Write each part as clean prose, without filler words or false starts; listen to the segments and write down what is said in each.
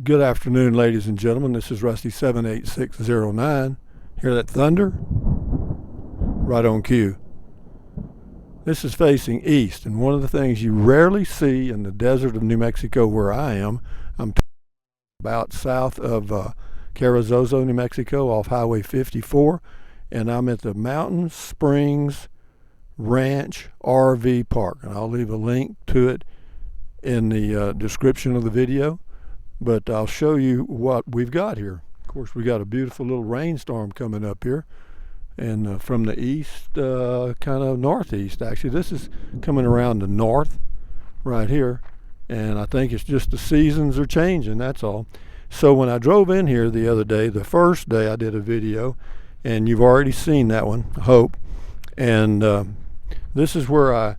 Good afternoon, ladies and gentlemen. This is Rusty 78609. Hear that thunder? Right on cue. This is facing east, and one of the things you rarely see in the desert of New Mexico where I am, I'm about south of Carrizozo, New Mexico, off Highway 54, and I'm at the Mountain Springs Ranch RV Park, and I'll leave a link to it in the description of the video. But I'll show you what we've got here. Of course, we got a beautiful little rainstorm coming up here, and from the east, kind of northeast actually. This is coming around the north right here, and I think it's just the seasons are changing, that's all. So when I drove in here the other day, the first day I did a video, and you've already seen that one, I hope, and this is where I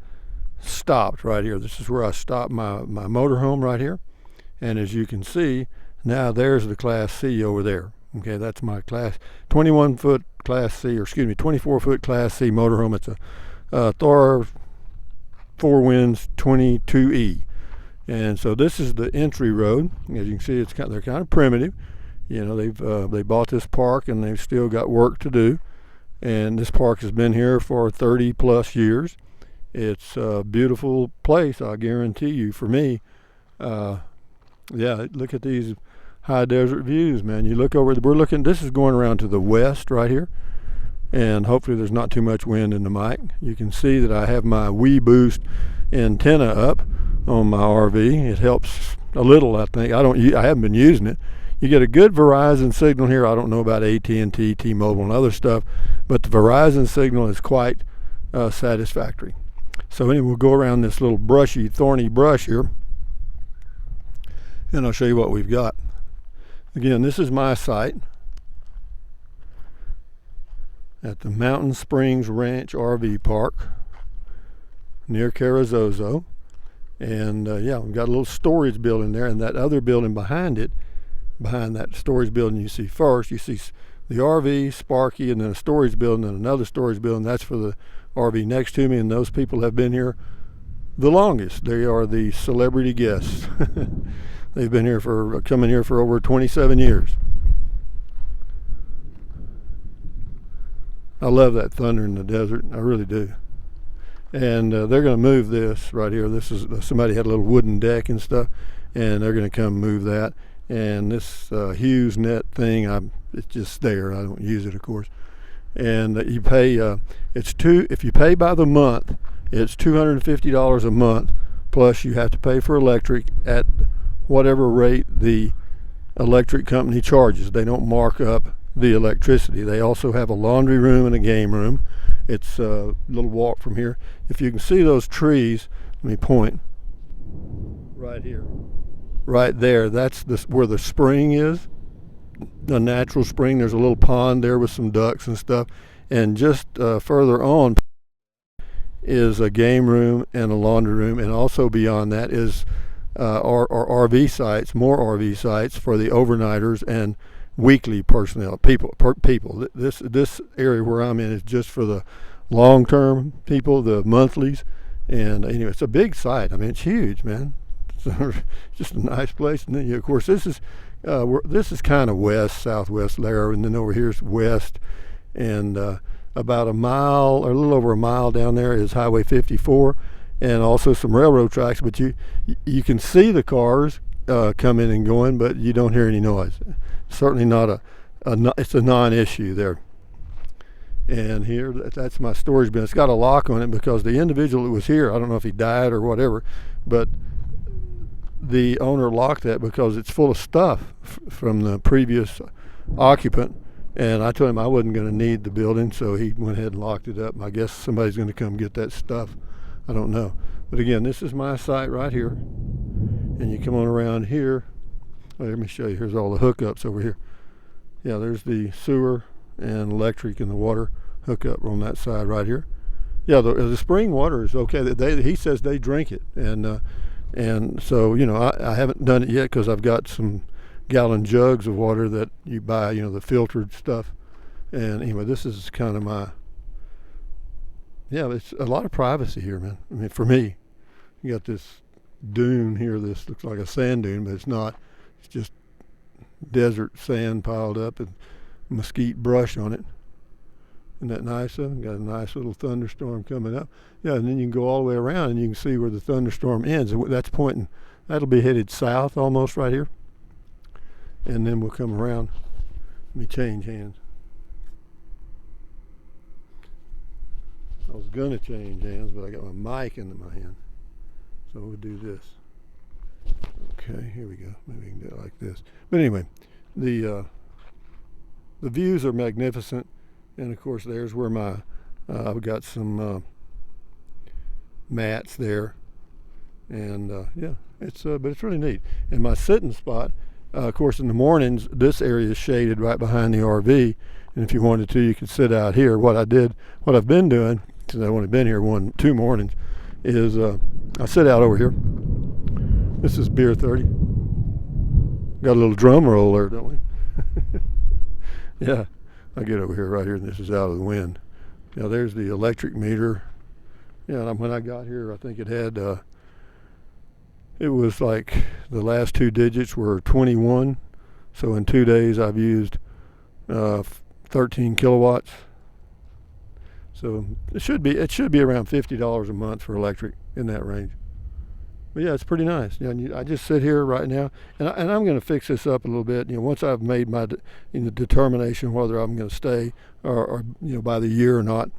stopped right here. This is where I stopped my motorhome right here. And as you can see, now there's the Class C over there. Okay, that's my 21-foot Class C, or excuse me, 24-foot Class C motorhome. It's a Thor 4 Winds 22E. And so this is the entry road. As you can see, they're kind of primitive. You know, they bought this park and they've still got work to do. And this park has been here for 30 plus years. It's a beautiful place, I guarantee you. For me, yeah, look at these high desert views, man. You look over, this is going around to the west right here, and hopefully there's not too much wind in the mic. You can see that I have my WeBoost antenna up on my RV. It helps a little, I think. I haven't been using it. You get a good Verizon signal here. I don't know about AT&T, T-Mobile, and other stuff, but the Verizon signal is quite satisfactory. So anyway, we'll go around this little brushy, thorny brush here, and I'll show you what we've got. Again, this is my site at the Mountain Springs Ranch RV Park near Carrizozo. And yeah, we've got a little storage building there, and that other building behind it, behind that storage building you see first, you see the RV, Sparky, and then a storage building and another storage building. That's for the RV next to me, and those people have been here the longest. They are the celebrity guests. They've been here coming here for over 27 years. I love that thunder in the desert. I really do. And they're going to move this right here. This is somebody had a little wooden deck and stuff, and they're going to come move that. And this Hughes net thing, it's just there. I don't use it, of course. And you pay. If you pay by the month, it's $250 a month. Plus, you have to pay for electric at whatever rate the electric company charges. They don't mark up the electricity. They also have a laundry room and a game room. It's a little walk from here. If you can see those trees, let me point right here, right there. That's where the spring is, a natural spring. There's a little pond there with some ducks and stuff, and just further on is a game room and a laundry room, and also beyond that is our RV sites, more RV sites for the overnighters and weekly personnel, people. This area where I'm in is just for the long-term people, the monthlies. And anyway, it's a big site. I mean, it's huge, man. It's just a nice place. And then, of course, this is kind of west, southwest there, and then over here is west, and about a mile or a little over a mile down there is Highway 54. And also some railroad tracks, but you can see the cars coming and going, but you don't hear any noise. Certainly not it's a non-issue there. And here, that's my storage bin. It's got a lock on it because the individual that was here, I don't know if he died or whatever, but the owner locked that because it's full of stuff from the previous occupant. And I told him I wasn't going to need the building, so he went ahead and locked it up. And I guess somebody's going to come get that stuff. I don't know. But again, this is my site right here. And you come on around here. Let me show you. Here's all the hookups over here. Yeah, there's the sewer and electric and the water hookup on that side right here. Yeah, the spring water is okay. He says they drink it. And so, you know, I haven't done it yet because I've got some gallon jugs of water that you buy, you know, the filtered stuff. And anyway, this is kind of my, yeah, it's a lot of privacy here, man. I mean, for me, you got this dune here. This looks like a sand dune, but it's not. It's just desert sand piled up and mesquite brush on it. Isn't that nice? Got a nice little thunderstorm coming up. Yeah, and then you can go all the way around and you can see where the thunderstorm ends. That's pointing, that'll be headed south almost right here. And then we'll come around. Let me change hands. I was gonna change hands, but I got my mic into my hand. So we'll do this. Okay, here we go. Maybe we can do it like this. But anyway, the views are magnificent. And of course, there's where my I've got some mats there, and yeah, it's but it's really neat. And my sitting spot, of course, in the mornings, this area is shaded right behind the RV, and if you wanted to, you could sit out here. What I've been doing, since I've only been here 2 mornings, is I sit out over here. This is Beer 30. Got a little drum roll there, don't we? Yeah. I get over here right here, and this is out of the wind. Yeah, there's the electric meter. Yeah, and when I got here, I think it had, it was like the last 2 digits were 21. So in 2 days, I've used 13 kilowatts. So it should be around $50 a month for electric, in that range. But yeah, it's pretty nice. Yeah, and I just sit here right now, and I'm going to fix this up a little bit. Once I've made my determination whether I'm going to stay or by the year or not,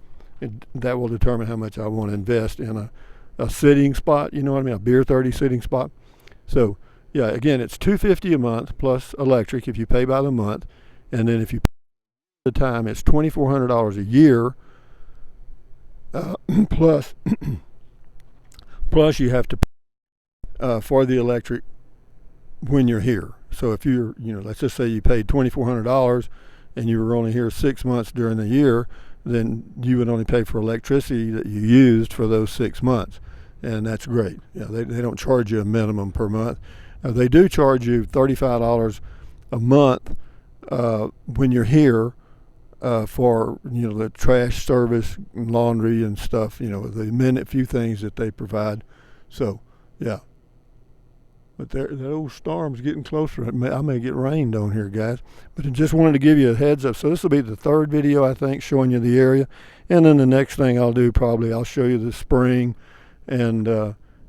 that will determine how much I want to invest in a sitting spot. You know what I mean? A Beer 30 sitting spot. So yeah, again, it's $250 a month plus electric if you pay by the month, and then if you pay the time, it's $2,400 a year. Plus you have to pay for the electric when you're here. So if you're, let's just say you paid $2,400 and you were only here 6 months during the year, then you would only pay for electricity that you used for those 6 months. And that's great. Yeah, they don't charge you a minimum per month. They do charge you $35 a month when you're here for, the trash service and laundry and stuff, the few things that they provide. So, yeah. But that old storm's getting closer. I may get rained on here, guys. But I just wanted to give you a heads up. So this will be the 3rd video, I think, showing you the area. And then the next thing I'll do, probably, I'll show you the spring. And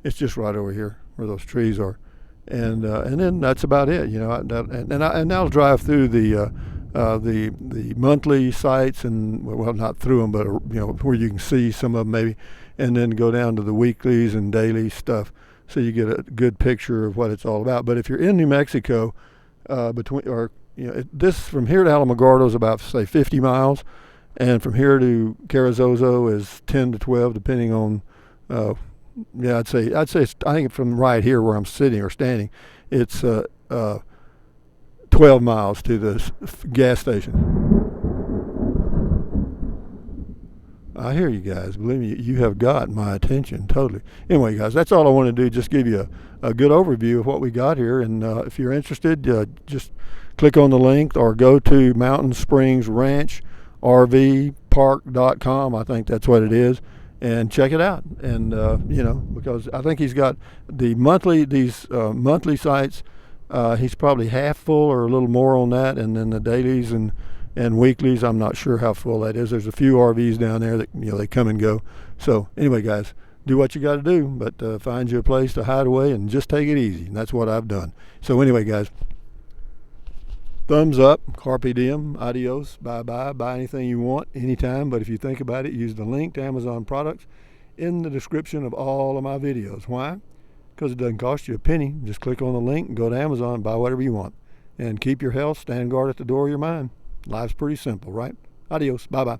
it's just right over here where those trees are. And then that's about it, and I'll drive through the monthly sites, and well, not through them, but where you can see some of them maybe, and then go down to the weeklies and daily stuff, so you get a good picture of what it's all about. But if you're in New Mexico, this from here to Alamogordo is about, say, 50 miles, and from here to Carrizozo is 10 to 12, depending on. I'd say I think from right here where I'm sitting or standing, it's 12 miles to the gas station. I hear you guys. Believe me, you have got my attention totally. Anyway, guys, that's all I want to do. Just give you a good overview of what we got here. And if you're interested, just click on the link or go to Mountain Springs Ranch RVPark.com. I think that's what it is. And check it out. And, because I think he's got these monthly sites, he's probably half full or a little more on that. And then the dailies and weeklies, I'm not sure how full that is. There's a few RVs down there that, they come and go. So anyway, guys, do what you got to do, but find you a place to hide away and just take it easy. And that's what I've done. So anyway, guys, thumbs up, carpe diem, adios, bye-bye, buy anything you want, anytime. But if you think about it, use the link to Amazon products in the description of all of my videos. Why? Because it doesn't cost you a penny. Just click on the link and go to Amazon and buy whatever you want. And keep your health, stand guard at the door of your mind. Life's pretty simple, right? Adios, bye-bye.